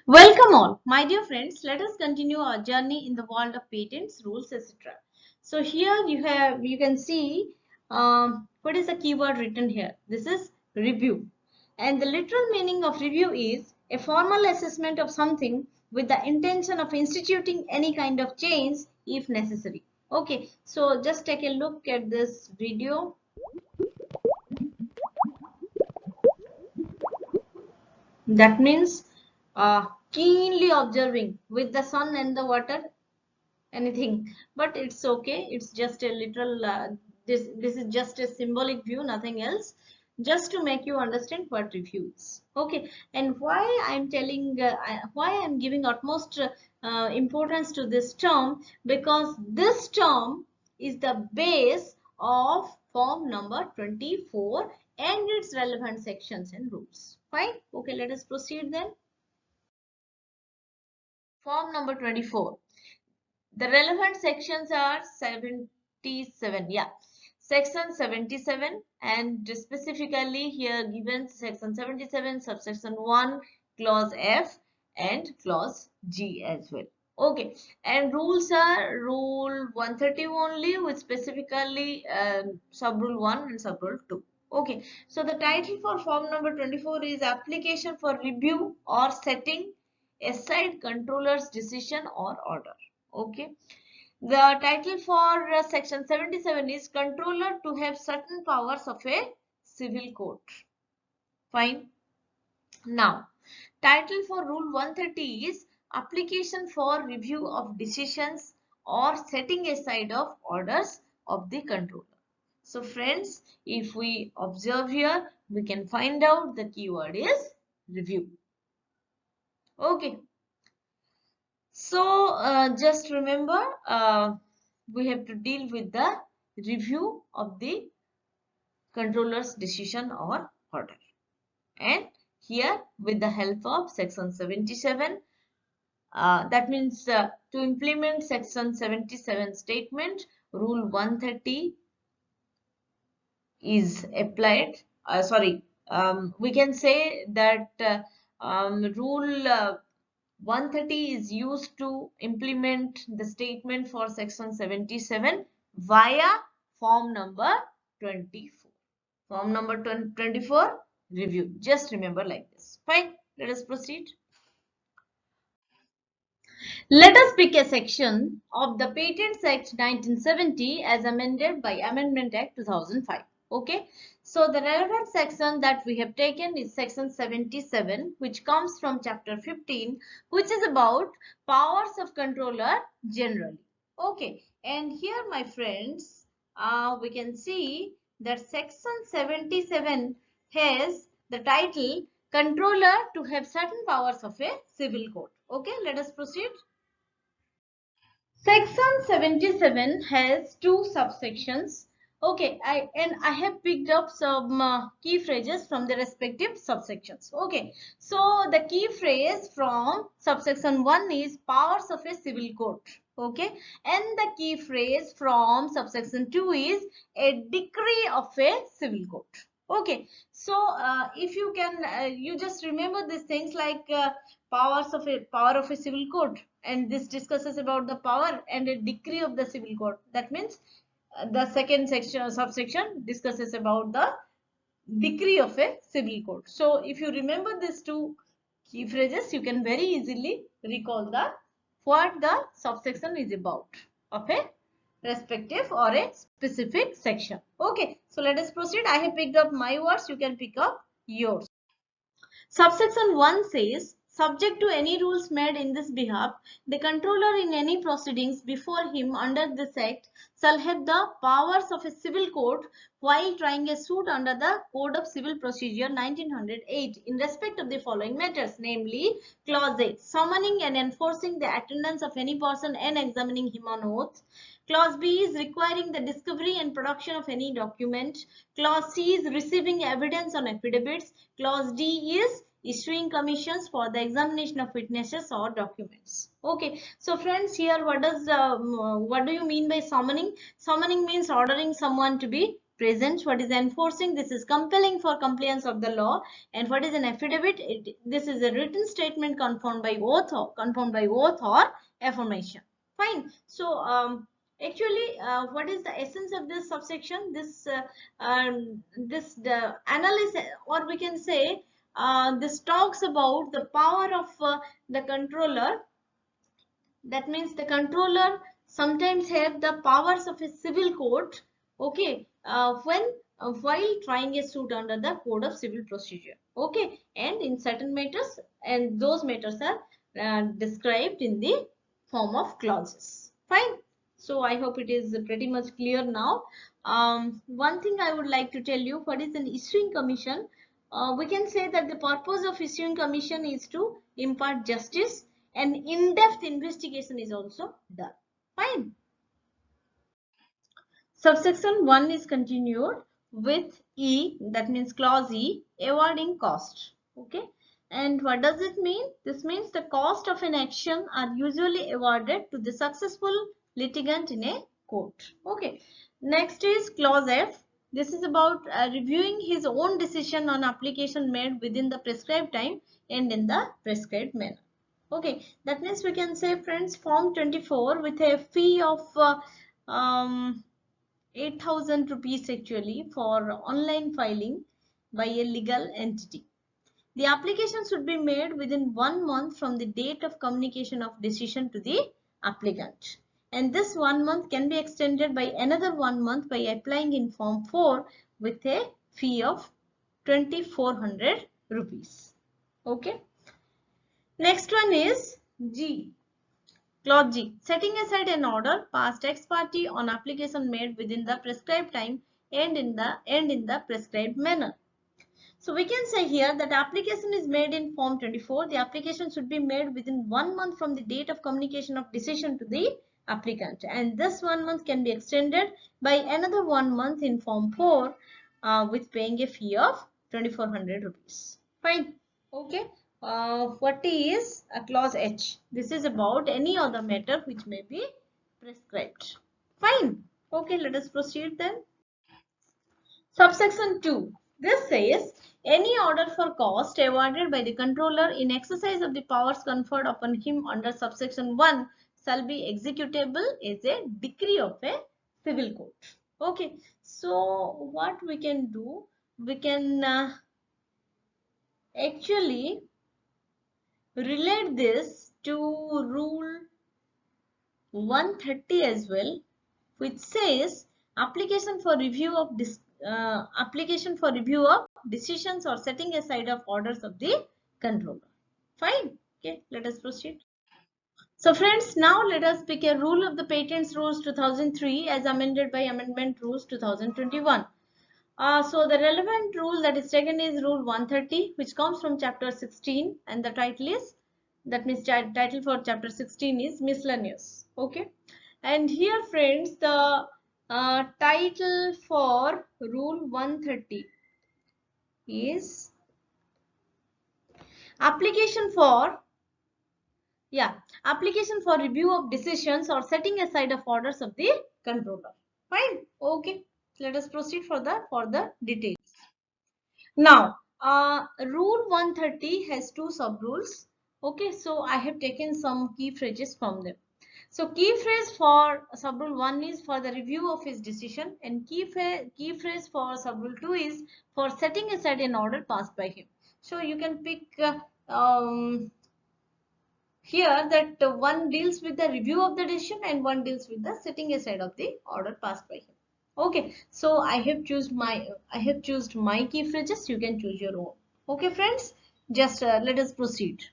Welcome all, my dear friends. Let us continue our journey in the world of patents, rules, etc. So here you can see what is the keyword written here. This is review, and the literal meaning of review is a formal assessment of something with the intention of instituting any kind of change if necessary. Okay, so just take a look at this video. That means keenly observing with the sun and the water anything, but it's okay, it's just a little this is just a symbolic view, nothing else, just to make you understand what review is. Okay, and why I'm telling why I'm giving utmost importance to this term, because this term is the base of form number 24 and its relevant sections and rules. Fine, okay, let us proceed then. Form number 24. The relevant sections are 77. Yeah, section 77, and specifically here given section 77, subsection 1, clause F and clause G as well. Okay, and rules are rule 130 only, with specifically sub-rule 1 and sub-rule 2. Okay, so the title for form number 24 is application for review or setting aside controller's decision or order. Okay, the title for section 77 is controller to have certain powers of a civil court. Fine. Now, title for rule 130 is application for review of decisions or setting aside of orders of the controller. So friends, if we observe here, we can find out the keyword is review. Okay. So just remember, we have to deal with the review of the controller's decision or order. And here with the help of section 77, that means to implement section 77 statement, rule 130 is applied. We can say that rule 130 is used to implement the statement for section 77 via form number 24. Form number 24, review. Just remember like this. Fine. Let us proceed. Let us pick a section of the Patents Act 1970 as amended by Amendment Act 2005. Okay, so the relevant section that we have taken is section 77, which comes from chapter 15, which is about powers of controller generally. Okay, and here my friends, we can see that section 77 has the title controller to have certain powers of a civil court. Okay, let us proceed. Section 77 has two subsections. Okay, I have picked up some key phrases from the respective subsections. Okay, so the key phrase from subsection 1 is powers of a civil court. Okay, and the key phrase from subsection 2 is a decree of a civil court. Okay, so if you can, you just remember these things like power of a civil court, and this discusses about the power and a decree of the civil court. That means the second section subsection discusses about the decree of a civil court. So if you remember these two key phrases, you can very easily recall the what the subsection is about of a respective or a specific section. Okay, so let us proceed. I have picked up my words, you can pick up yours. Subsection 1 says, subject to any rules made in this behalf, the controller in any proceedings before him under this act shall have the powers of a civil court while trying a suit under the Code of Civil Procedure 1908 in respect of the following matters, namely, Clause A, summoning and enforcing the attendance of any person and examining him on oath. Clause B is requiring the discovery and production of any document. Clause C is receiving evidence on affidavits. Clause D is issuing commissions for the examination of witnesses or documents. Okay, so friends, here what do you mean by summoning? Summoning means ordering someone to be present. What is enforcing? This is compelling for compliance of the law. And what is an affidavit? This is a written statement confirmed by oath or affirmation. Fine. So actually, what is the essence of this subsection? The analysis, or we can say, this talks about the power of the controller. That means the controller sometimes have the powers of a civil court, okay, when while trying a suit under the code of civil procedure, okay, and in certain matters, and those matters are described in the form of clauses. Fine. So I hope it is pretty much clear now. One thing I would like to tell you, what is an issuing commission? We can say that the purpose of issuing commission is to impart justice, and in-depth investigation is also done. Fine. Subsection 1 is continued with E, that means clause E, awarding cost. Okay. And what does it mean? This means the cost of an action are usually awarded to the successful litigant in a court. Okay. Next is clause F. This is about reviewing his own decision on application made within the prescribed time and in the prescribed manner. Okay, that means we can say, friends, form 24 with a fee of um, 8,000 rupees actually for online filing by a legal entity. The application should be made within 1 month from the date of communication of decision to the applicant. And this 1 month can be extended by another 1 month by applying in form 4 with a fee of 2,400 rupees. Okay. Next one is G. Clause G. Setting aside an order passed ex parte on application made within the prescribed time and in the prescribed manner. So we can say here that application is made in form 24. The application should be made within 1 month from the date of communication of decision to the applicant, and this 1 month can be extended by another 1 month in form 4 with paying a fee of 2,400 rupees. Fine. Okay. What is a clause H? This is about any other matter which may be prescribed. Fine. Okay, let us proceed then. Subsection 2. This says any order for cost awarded by the controller in exercise of the powers conferred upon him under subsection 1 shall be executable as a decree of a civil court. Okay. So what we can do? We can actually relate this to rule 130 as well, which says application for review of decisions or setting aside of orders of the controller. Fine. Okay, let us proceed. So friends, now let us pick a rule of the Patents Rules 2003 as amended by Amendment Rules 2021. So the relevant rule that is taken is Rule 130, which comes from Chapter 16, and the title is, that means title for Chapter 16 is Miscellaneous. Okay, and here, friends, the title for Rule 130 is application for review of decisions or setting aside of orders of the controller. Fine. Okay, let us proceed for the details. Now, rule 130 has two sub rules. Okay, so I have taken some key phrases from them. So key phrase for sub rule 1 is for the review of his decision, and key phrase for sub rule 2 is for setting aside an order passed by him. So you can pick here that one deals with the review of the decision and one deals with the setting aside of the order passed by him. Okay, so I have chosen my key phrases. You can choose your own. Okay, friends, just let us proceed.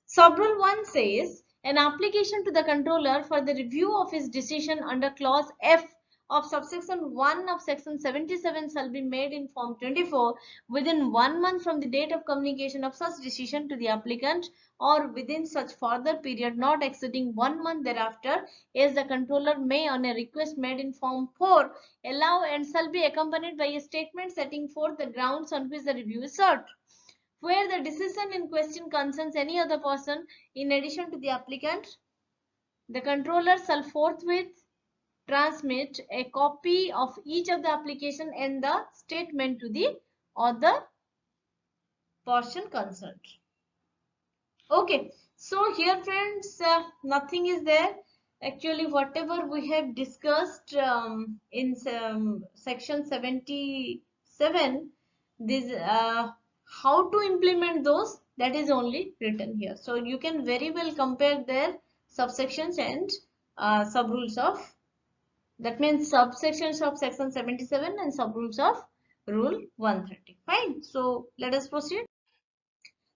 Subrule 1 says an application to the controller for the review of his decision under clause F of subsection 1 of section 77 shall be made in form 24 within 1 month from the date of communication of such decision to the applicant, or within such further period not exceeding 1 month thereafter, as the controller may, on a request made in form 4, allow, and shall be accompanied by a statement setting forth the grounds on which the review is sought. Where the decision in question concerns any other person in addition to the applicant, the controller shall forthwith transmit a copy of each of the application and the statement to the other person concerned. Okay, so here friends, nothing is there. Actually, whatever we have discussed in section 77, this how to implement those, that is only written here. So you can very well compare their subsections and subrules of, that means subsections of section 77 and subrules of rule 130. Fine. So let us proceed.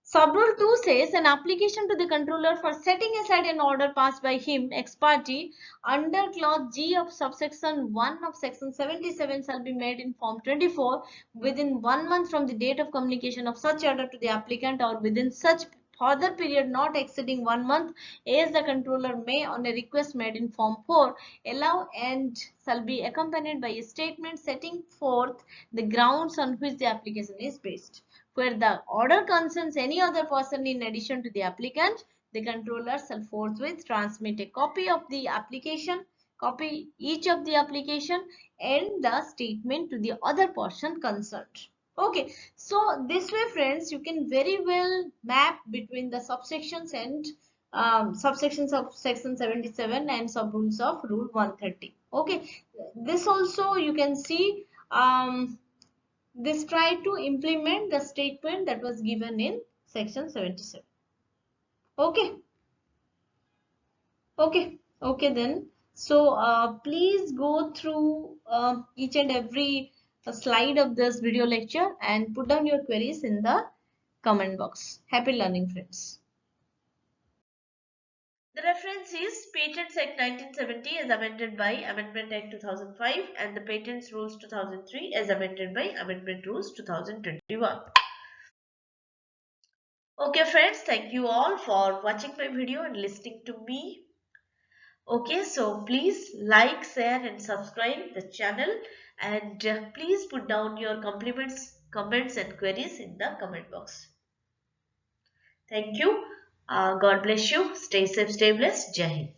Subrule 2 says an application to the controller for setting aside an order passed by him ex parte under clause G of subsection 1 of section 77 shall be made in form 24 within 1 month from the date of communication of such order to the applicant or within such further period not exceeding 1 month, as the controller may on a request made in form 4 allow, and shall be accompanied by a statement setting forth the grounds on which the application is based. Where the order concerns any other person in addition to the applicant, the controller shall forthwith transmit a copy of the application, copy each of the application and the statement to the other person concerned. Okay, so this way friends, you can very well map between the subsections and subsections of section 77 and subrules of rule 130. Okay, this also you can see this try to implement the statement that was given in section 77. Okay, okay then. So please go through each and every slide of this video lecture and put down your queries in the comment box. Happy learning friends. The reference is Patents Act 1970 as amended by Amendment Act 2005 and the Patents Rules 2003 as amended by Amendment Rules 2021. Okay friends, thank you all for watching my video and listening to me. Okay, so please like, share and subscribe the channel, and please put down your compliments, comments and queries in the comment box. Thank you. God bless you. Stay safe, stay blessed. Jai Hind.